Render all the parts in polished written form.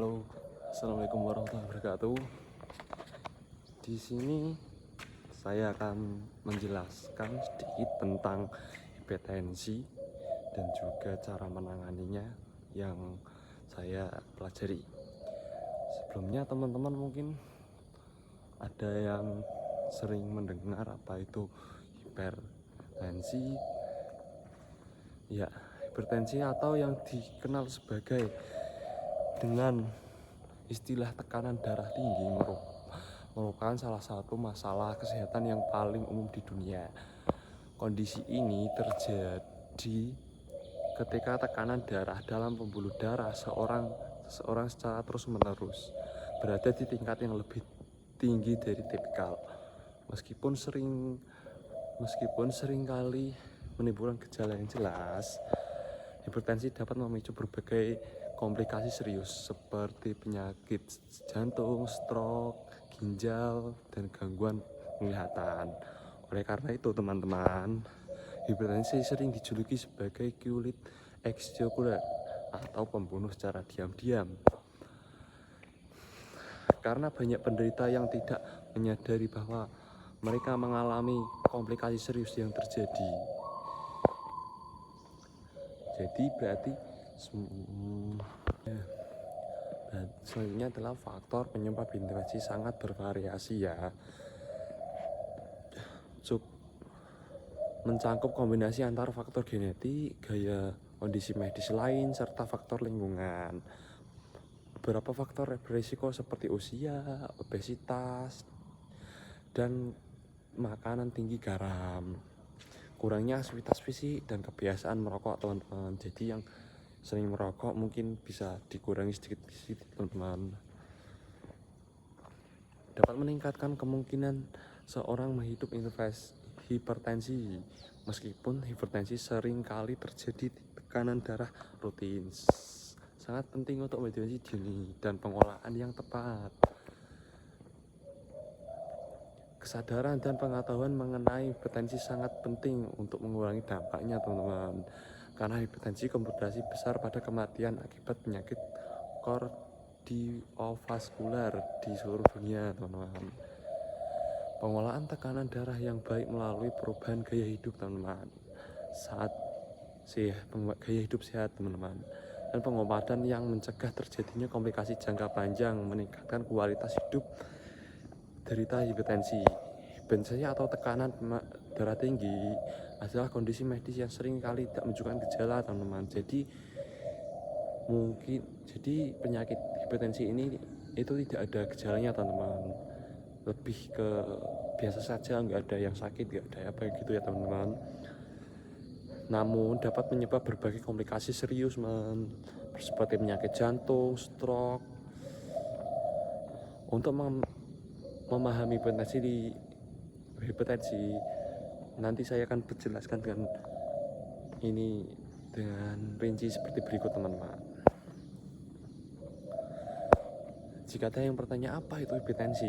Halo, assalamualaikum warahmatullahi wabarakatuh. Di sini saya akan menjelaskan sedikit tentang hipertensi dan juga cara menanganinya yang saya pelajari. Sebelumnya teman-teman mungkin ada yang sering mendengar apa itu hipertensi. Ya, hipertensi atau yang dikenal sebagai dengan istilah tekanan darah tinggi merupakan salah satu masalah kesehatan yang paling umum di dunia. Kondisi ini terjadi ketika tekanan darah dalam pembuluh darah seseorang secara terus-menerus berada di tingkat yang lebih tinggi dari tipikal. Meskipun sering kali menimbulkan gejala yang jelas, hipertensi dapat memicu berbagai komplikasi serius seperti penyakit jantung, stroke, ginjal, dan gangguan penglihatan. Oleh karena itu teman-teman, hipertensi sering dijuluki sebagai kulit ekstraokuler atau pembunuh secara diam-diam. Karena banyak penderita yang tidak menyadari bahwa mereka mengalami komplikasi serius yang terjadi. Jadi berarti selanjutnya adalah faktor penyebab hipertensi sangat bervariasi ya. Mencangkup kombinasi antara faktor genetik, gaya kondisi medis lain, serta faktor lingkungan. Beberapa faktor berisiko seperti usia, obesitas, dan makanan tinggi garam, kurangnya aktivitas fisik, dan kebiasaan merokok teman-teman. Jadi yang sering merokok mungkin bisa dikurangi sedikit-sedikit teman-teman. Dapat meningkatkan kemungkinan seorang menghidup hipertensi. Meskipun hipertensi sering kali terjadi tekanan darah rutin, sangat penting untuk mendeteksi dini dan pengolahan yang tepat. Kesadaran dan pengetahuan mengenai hipertensi sangat penting untuk mengurangi dampaknya teman-teman. Karena hipertensi kontribusi besar pada kematian akibat penyakit kardiovaskular di seluruh dunia teman-teman. Pengolahan tekanan darah yang baik melalui perubahan gaya hidup teman-teman, gaya hidup sehat teman-teman, dan pengobatan yang mencegah terjadinya komplikasi jangka panjang, meningkatkan kualitas hidup derita hipertensi. Hipertensi atau tekanan darah tinggi adalah kondisi medis yang sering kali tidak menunjukkan gejala teman-teman. Jadi penyakit hipertensi ini itu tidak ada gejalanya teman-teman, lebih ke biasa saja, nggak ada yang sakit, nggak ada apa gitu ya teman-teman. Namun dapat menyebabkan berbagai komplikasi serius seperti penyakit jantung, stroke. Untuk memahami hipertensi nanti saya akan menjelaskan dengan rinci seperti berikut teman-teman. Jika ada yang bertanya apa itu hipertensi,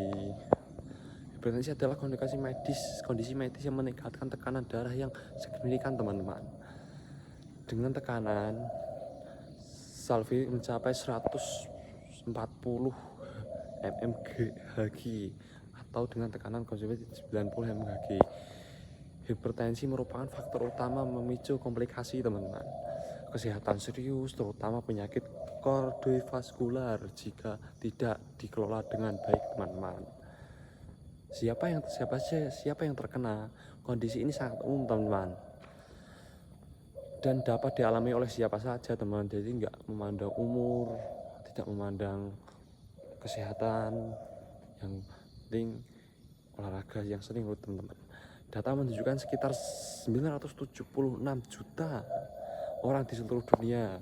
hipertensi adalah kondisi medis yang meningkatkan tekanan darah yang signifikan teman-teman. Dengan tekanan salvi mencapai 140 mmHg atau dengan tekanan konsumen 90 mmHg. Hipertensi merupakan faktor utama memicu komplikasi teman-teman. Kesehatan serius, terutama penyakit kardiovaskular jika tidak dikelola dengan baik teman-teman. Siapa yang terkena kondisi ini sangat umum teman-teman, dan dapat dialami oleh siapa saja teman. Jadi nggak memandang umur, tidak memandang kesehatan, yang penting olahraga yang sering teman-teman. Data menunjukkan sekitar 976 juta orang di seluruh dunia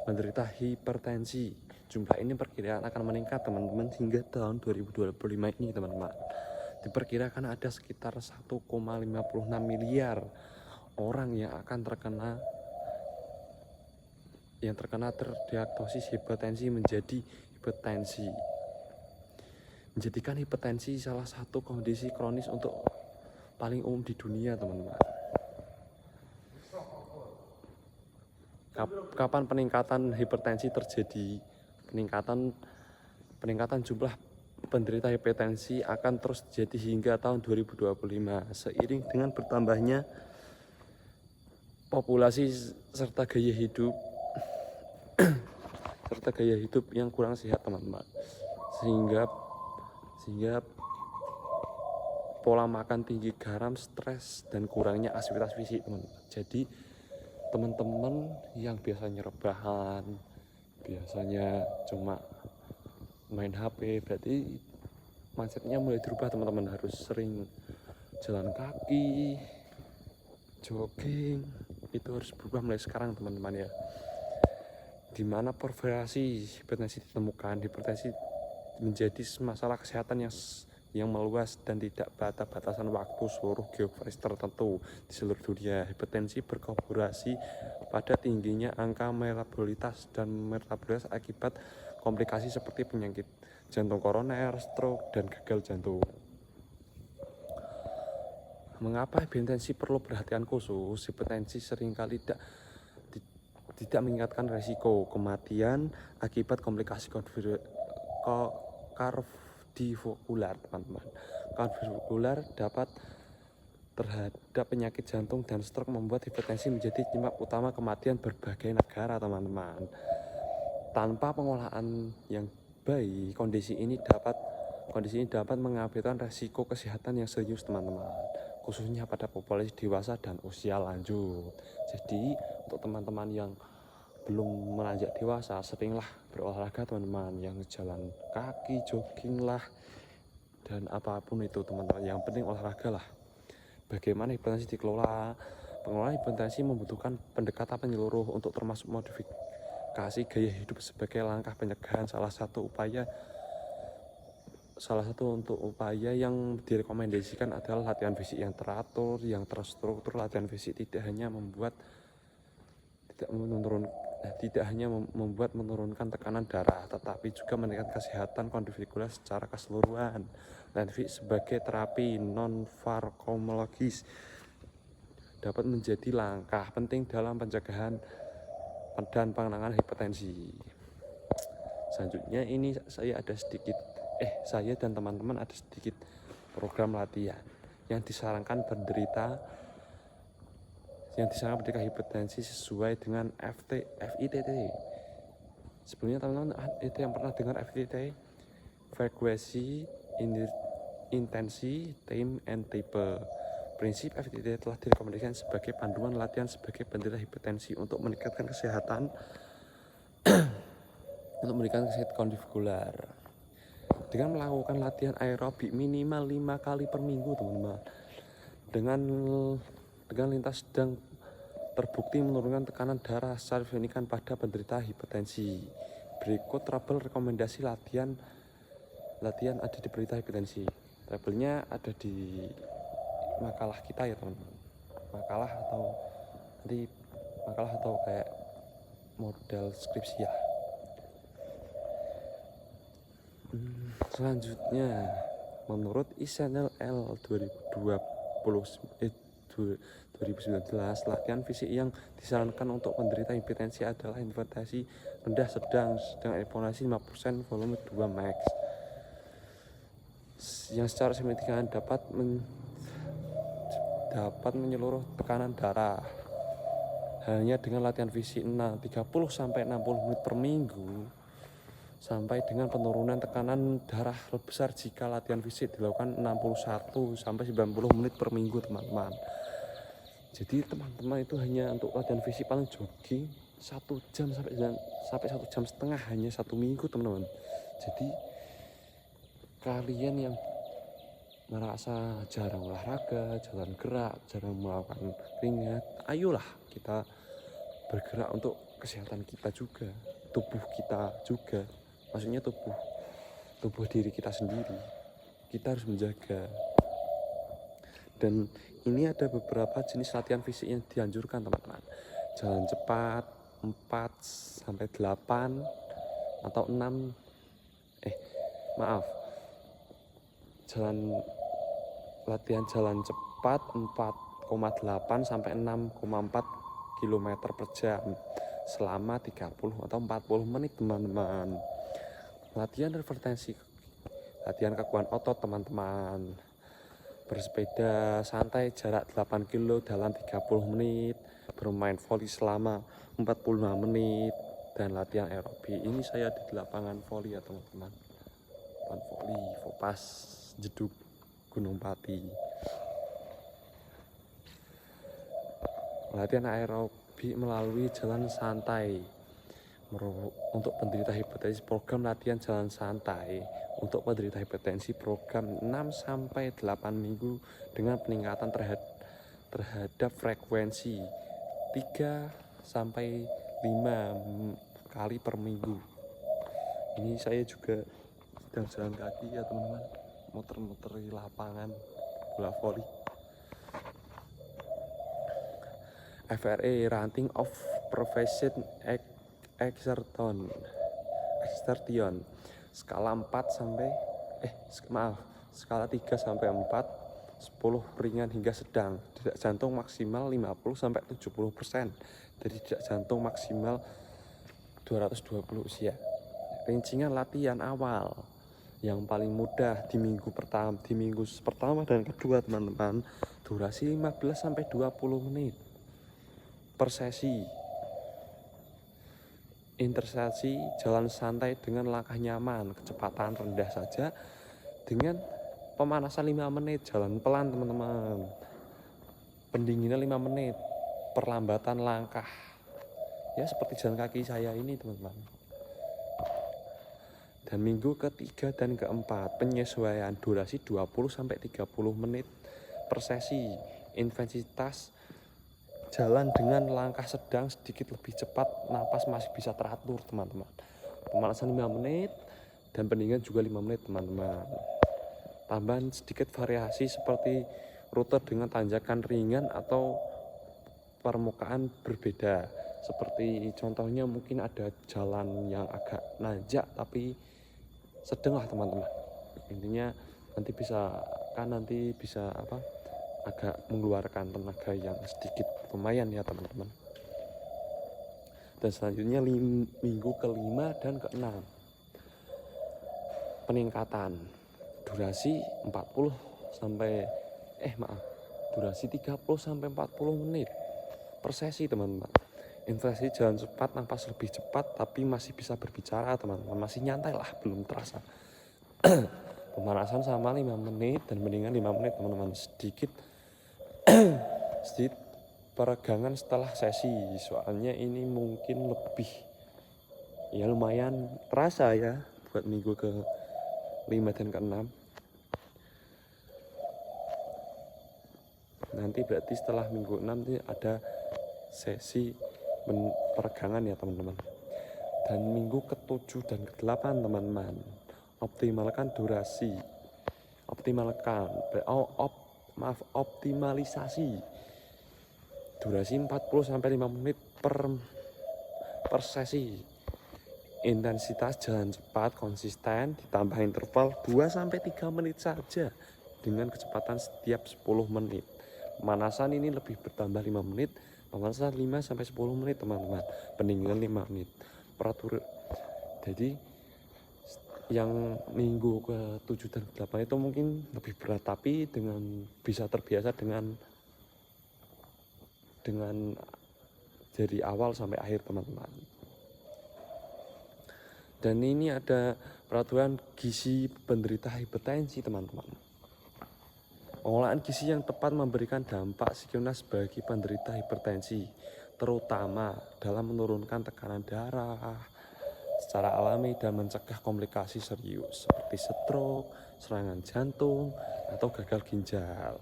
menderita hipertensi. Jumlah ini perkiraan akan meningkat teman-teman hingga tahun 2025 ini teman-teman. Diperkirakan ada sekitar 1,56 miliar orang yang terkena terdiagnosis hipertensi menjadikan hipertensi salah satu kondisi kronis untuk paling umum di dunia teman-teman. Kapan peningkatan hipertensi terjadi? peningkatan jumlah penderita hipertensi akan terus terjadi hingga tahun 2025 seiring dengan bertambahnya populasi serta gaya hidup yang kurang sehat, teman-teman. Sehingga pola makan tinggi garam, stres, dan kurangnya aktivitas fisik, teman-teman. Jadi teman-teman yang biasanya rebahan, biasanya cuma main HP, berarti mindsetnya mulai dirubah, teman-teman. Harus sering jalan kaki, jogging, itu harus berubah mulai sekarang, teman-teman ya. Dimana variasi hipertensi ditemukan, hipertensi menjadi masalah kesehatan yang meluas dan tidak batasan waktu seluruh geografis tertentu di seluruh dunia. Hipertensi berkolaborasi pada tingginya angka metabolitas akibat komplikasi seperti penyakit jantung koroner, stroke, dan gagal jantung. Mengapa hipertensi perlu perhatian khusus? Hipertensi seringkali tidak meningkatkan risiko kematian akibat komplikasi kardiovaskular, teman-teman. Kardiovaskular dapat terhadap penyakit jantung dan stroke membuat hipertensi menjadi penyebab utama kematian berbagai negara, teman-teman. Tanpa pengolahan yang baik, kondisi ini dapat mengakibatkan risiko kesehatan yang serius, teman-teman, khususnya pada populasi dewasa dan usia lanjut. Jadi untuk teman-teman yang belum menanjak dewasa, seringlah berolahraga, teman-teman, yang jalan kaki, jogging lah, dan apapun itu, teman-teman. Yang penting olahraga lah. Bagaimana hipertensi dikelola? Pengelolaan hipertensi membutuhkan pendekatan menyeluruh untuk termasuk modifikasi gaya hidup sebagai langkah pencegahan. Salah satu untuk upaya yang direkomendasikan adalah latihan fisik yang teratur, yang terstruktur. Latihan fisik tidak hanya membuat menurunkan tekanan darah, tetapi juga meningkatkan kesehatan kardiovaskular secara keseluruhan. Latihan fisik sebagai terapi non-farmakologis dapat menjadi langkah penting dalam pencegahan dan penanganan hipertensi. Selanjutnya ini saya dan teman-teman ada sedikit program latihan yang disarankan penderita hipertensi sesuai dengan FITT. Sebelumnya teman-teman itu yang pernah dengar FITT, frekuensi, intensi, time, and type. Prinsip FITT telah direkomendasikan sebagai panduan latihan sebagai penderita hipertensi untuk meningkatkan kesehatan kardiovaskular. Dengan melakukan latihan aerobik minimal 5 kali per minggu, teman-teman, dengan lintas sedang terbukti menurunkan tekanan darah secara signifikan pada penderita hipertensi. Berikut tabel rekomendasi latihan ada di penderita hipertensi. Tabelnya ada di makalah kita ya, teman-teman. Makalah atau kayak model skripsi ya. Selanjutnya, menurut ISNL 2019, latihan fisik yang disarankan untuk penderita hipertensi adalah intensitas rendah sedang eksponasi 5% volume 2 max, yang secara signifikan dapat menyeluruh tekanan darah. Hanya dengan latihan fisik 30-60 menit per minggu, sampai dengan penurunan tekanan darah besar jika latihan fisik dilakukan 61-90 menit per minggu, teman-teman. Jadi teman-teman itu hanya untuk latihan fisik paling jogging 1 jam sampai 1 jam setengah hanya 1 minggu, teman-teman. Jadi kalian yang merasa jarang olahraga, jarang gerak, jarang melakukan keringat, ayolah kita bergerak untuk kesehatan kita juga, tubuh kita juga. Maksudnya tubuh diri kita sendiri, kita harus menjaga. Dan ini ada beberapa jenis latihan fisik yang dianjurkan, teman-teman. Jalan cepat 4-8 atau 6 latihan jalan cepat 4,8 sampai 6,4 km per jam selama 30 atau 40 menit, teman-teman. latihan revertensi, latihan kekuatan otot teman-teman. Bersepeda santai jarak 8 kilo dalam 30 menit, bermain voli selama 45 menit, dan latihan aerobik. Ini saya di lapangan voli ya teman-teman, lapangan voli Vopas Jeduk Gunung Pati. Latihan aerobik melalui jalan santai. Untuk penderita hipertensi, program latihan jalan santai untuk penderita hipertensi, program 6-8 minggu dengan peningkatan terhadap frekuensi 3-5 kali per minggu. Ini saya juga sedang jalan kaki ya teman-teman, muter-muter di lapangan bola voli. FRE, Ranting of Profession Exertion, skala 3-4, 10 ringan hingga sedang, detak jantung maksimal 50-70%, dari detak jantung maksimal 220 usia. Rincingan latihan awal yang paling mudah di minggu pertama dan kedua teman-teman, durasi 15-20 menit per sesi. Intersesi jalan santai dengan langkah nyaman, kecepatan rendah saja, dengan pemanasan 5 menit, jalan pelan teman-teman, pendinginan 5 menit, perlambatan langkah ya seperti jalan kaki saya ini teman-teman. Dan minggu ketiga dan keempat, penyesuaian durasi 20-30 menit per sesi, intensitas jalan dengan langkah sedang sedikit lebih cepat, napas masih bisa teratur teman-teman. Pemanasan 5 menit dan pendinginan juga 5 menit teman-teman. Tambahan sedikit variasi seperti rute dengan tanjakan ringan atau permukaan berbeda. Seperti contohnya mungkin ada jalan yang agak nanjak tapi sedang lah teman-teman. Intinya nanti bisa agak mengeluarkan tenaga yang sedikit lumayan ya teman-teman. Dan selanjutnya minggu ke-5 dan ke-6, peningkatan durasi 30-40 menit per sesi teman-teman. Intensasi jalan cepat, napas lebih cepat, tapi masih bisa berbicara teman-teman, masih nyantai lah, belum terasa. Pemanasan sama 5 menit dan pendinginan 5 menit teman-teman. Sedikit peregangan setelah sesi, soalnya ini mungkin lebih ya lumayan terasa ya buat minggu ke-5 dan ke-6. Nanti berarti setelah minggu 6 nanti ada sesi peregangan ya teman-teman. Dan minggu ke-7 dan ke-8 teman-teman, optimalisasi durasi 40-5 menit per sesi. Intensitas jalan cepat konsisten, ditambah interval 2-3 menit saja dengan kecepatan setiap 10 menit. Pemanasan ini lebih bertambah 5 menit, pemanasan 5-10 menit teman-teman, pendinginan 5 menit. Jadi yang minggu ke-7 dan ke-8 itu mungkin lebih berat, tapi bisa terbiasa dengan dari awal sampai akhir teman-teman. Dan ini ada peraturan gizi penderita hipertensi teman-teman. Pengolahan gizi yang tepat memberikan dampak psikologis bagi penderita hipertensi, terutama dalam menurunkan tekanan darah secara alami dan mencegah komplikasi serius seperti stroke, serangan jantung, atau gagal ginjal.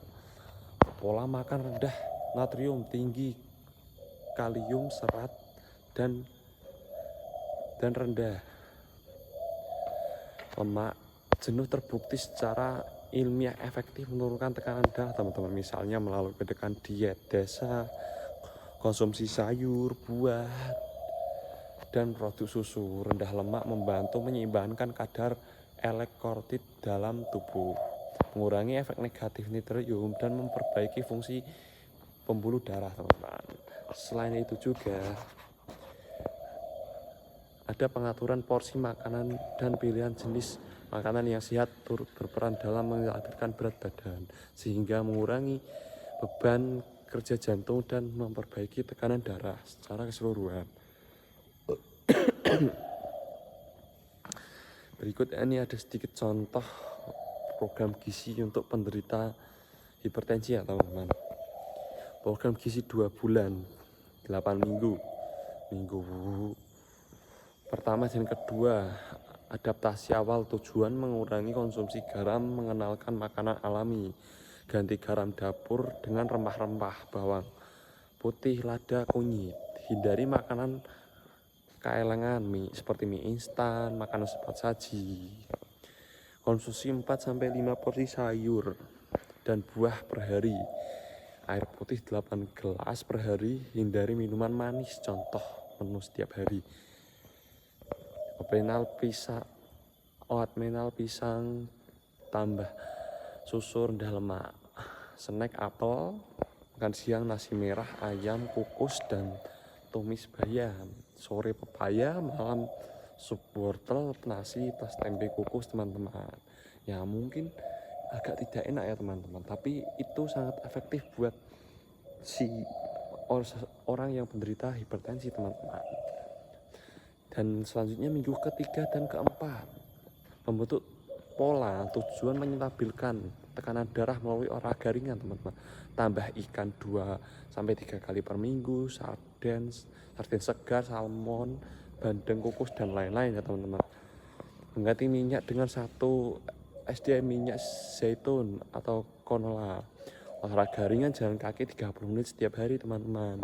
Pola makan rendah natrium, tinggi kalium, serat, dan rendah lemak jenuh terbukti secara ilmiah efektif menurunkan tekanan darah teman-teman. Misalnya melalui pendekatan diet desa, konsumsi sayur, buah, dan produk susu. Rendah lemak membantu menyeimbangkan kadar elektrolit dalam tubuh, mengurangi efek negatif natrium, dan memperbaiki fungsi pembuluh darah teman-teman. Selain itu juga Ada pengaturan porsi makanan dan pilihan jenis makanan yang sehat turut berperan dalam menstabilkan berat badan, sehingga mengurangi beban kerja jantung dan memperbaiki tekanan darah secara keseluruhan. Berikut ini ada sedikit contoh program gizi untuk penderita hipertensi ya teman-teman. Program gizi 2 bulan 8 minggu pertama dan kedua. Adaptasi awal, tujuan mengurangi konsumsi garam, mengenalkan makanan alami, ganti garam dapur dengan rempah-rempah, bawang putih, lada, kunyit. Hindari makanan keelengan seperti mie instan, makanan cepat saji. Konsumsi 4-5 porsi sayur dan buah per hari. Air putih 8 gelas per hari. Hindari minuman manis, contoh menu setiap hari. Oatmeal pisang tambah susu rendah lemak. Snack apel. Makan siang nasi merah, ayam, kukus, dan tumis bayam. Sore pepaya, malam sup wortel, nasi plus tempe kukus teman-teman. Ya mungkin agak tidak enak ya teman-teman, tapi itu sangat efektif buat si orang yang penderita hipertensi teman-teman. Dan selanjutnya minggu ketiga dan keempat, membentuk pola, tujuan menstabilkan tekanan darah melalui olahraga ringan teman-teman. Tambah ikan 2-3 kali per minggu, sarden segar, salmon, bandeng, kukus, dan lain-lain ya teman-teman. Mengganti minyak dengan 1 SDM minyak zaitun atau canola. Olahraga ringan jalan kaki 30 menit setiap hari teman-teman.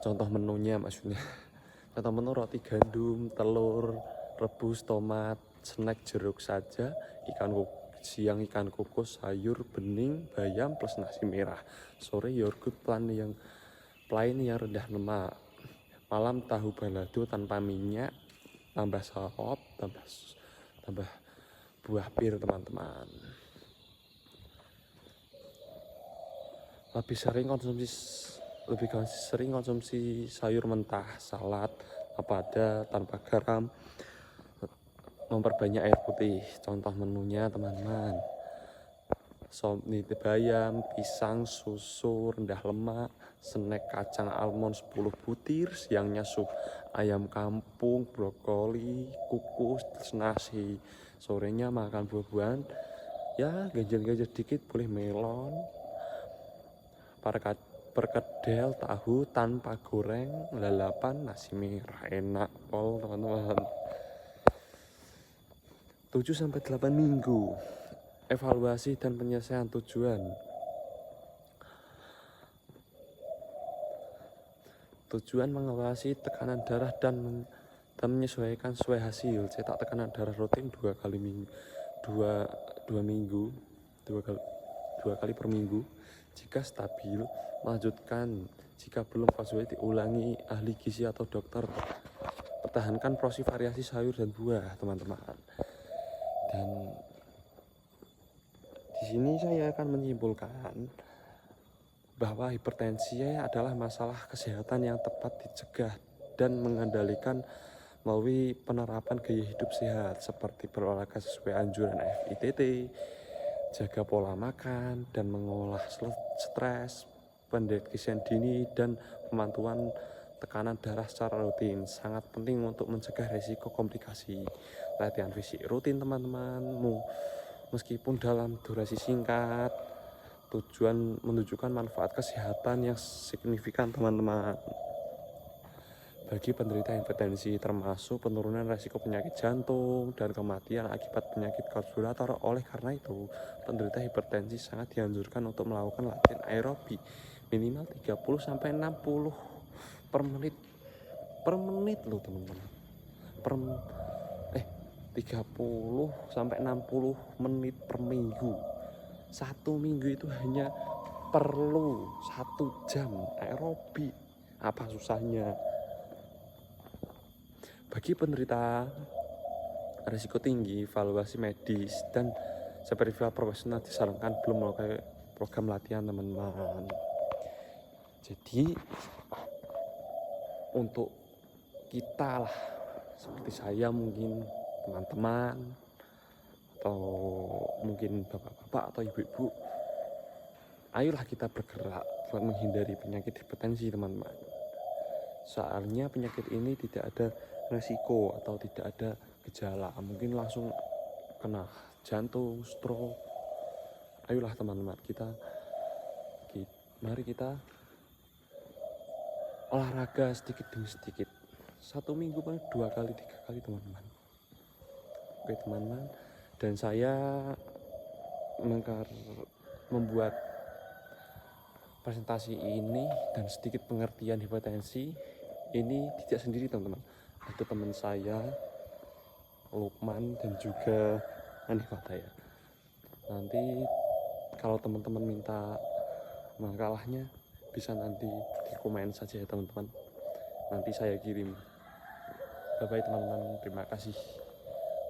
Contoh menunya maksudnya. Contoh menu roti gandum, telur rebus, tomat, snack jeruk saja, siang ikan kukus, sayur bening, bayam plus nasi merah. Sore yogurt plain yang rendah lemak. Malam tahu balado tanpa minyak, tambah salop, tambah buah pir teman-teman. Lebih sering konsumsi sayur mentah, salad, ada tanpa garam, memperbanyak air putih. Contoh menunya teman-teman, sop bayam, pisang, susu rendah lemak, snack kacang almond 10 butir, siangnya sup ayam kampung, brokoli, kukus, nasi. Sorenya makan buah-buahan, ya ganjil-ganjil dikit, boleh melon, perkedel, tahu tanpa goreng, lalapan, nasi merah, enak pol teman-teman. 7-8 minggu, evaluasi dan penyelesaian tujuan. Tujuan mengevaluasi tekanan darah dan menyesuaikan sesuai hasil. Cetak tekanan darah rutin 2 kali per minggu. Jika stabil, melanjutkan. Jika belum sesuai, diulangi ahli gizi atau dokter. Pertahankan porsi variasi sayur dan buah, teman-teman. Dan di sini saya akan menyimpulkan bahwa hipertensi adalah masalah kesehatan yang tepat dicegah dan mengendalikan melalui penerapan gaya hidup sehat seperti berolahraga sesuai anjuran FITT, jaga pola makan dan mengolah stres, pendeteksian dini, dan pemantauan tekanan darah secara rutin. Sangat penting untuk mencegah risiko komplikasi. Latihan fisik rutin teman-teman, meskipun dalam durasi singkat, tujuan menunjukkan manfaat kesehatan yang signifikan teman-teman bagi penderita hipertensi, termasuk penurunan risiko penyakit jantung dan kematian akibat penyakit kardiovaskular. Oleh karena itu, penderita hipertensi sangat dianjurkan untuk melakukan latihan aerobik minimal 30-60 per menit loh teman-teman. 30-60 menit per minggu. 1 minggu itu hanya perlu 1 jam aerobik. Apa susahnya? Bagi penderita risiko tinggi, evaluasi medis dan supervisi profesional disarankan belum melakukan program latihan teman-teman. Jadi untuk kita lah, seperti saya mungkin, teman-teman, atau mungkin bapak-bapak atau ibu-ibu, ayolah kita bergerak buat menghindari penyakit hipertensi teman-teman. Soalnya penyakit ini tidak ada resiko atau tidak ada gejala, mungkin langsung kena jantung, stroke. Ayolah teman-teman, mari kita olahraga sedikit demi sedikit, 1 minggu paling 2 kali 3 kali teman-teman. Oke teman-teman, dan saya membuat presentasi ini dan sedikit pengertian hipertensi ini tidak sendiri teman-teman, ada teman saya Lukman dan juga Andi Fataya. Nanti kalau teman-teman minta makalah,nya bisa nanti di komen saja ya teman-teman, nanti saya kirim. Bye bye teman-teman, terima kasih.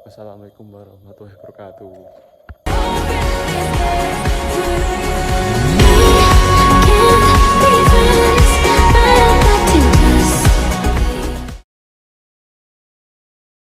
Wassalamualaikum warahmatullahi wabarakatuh.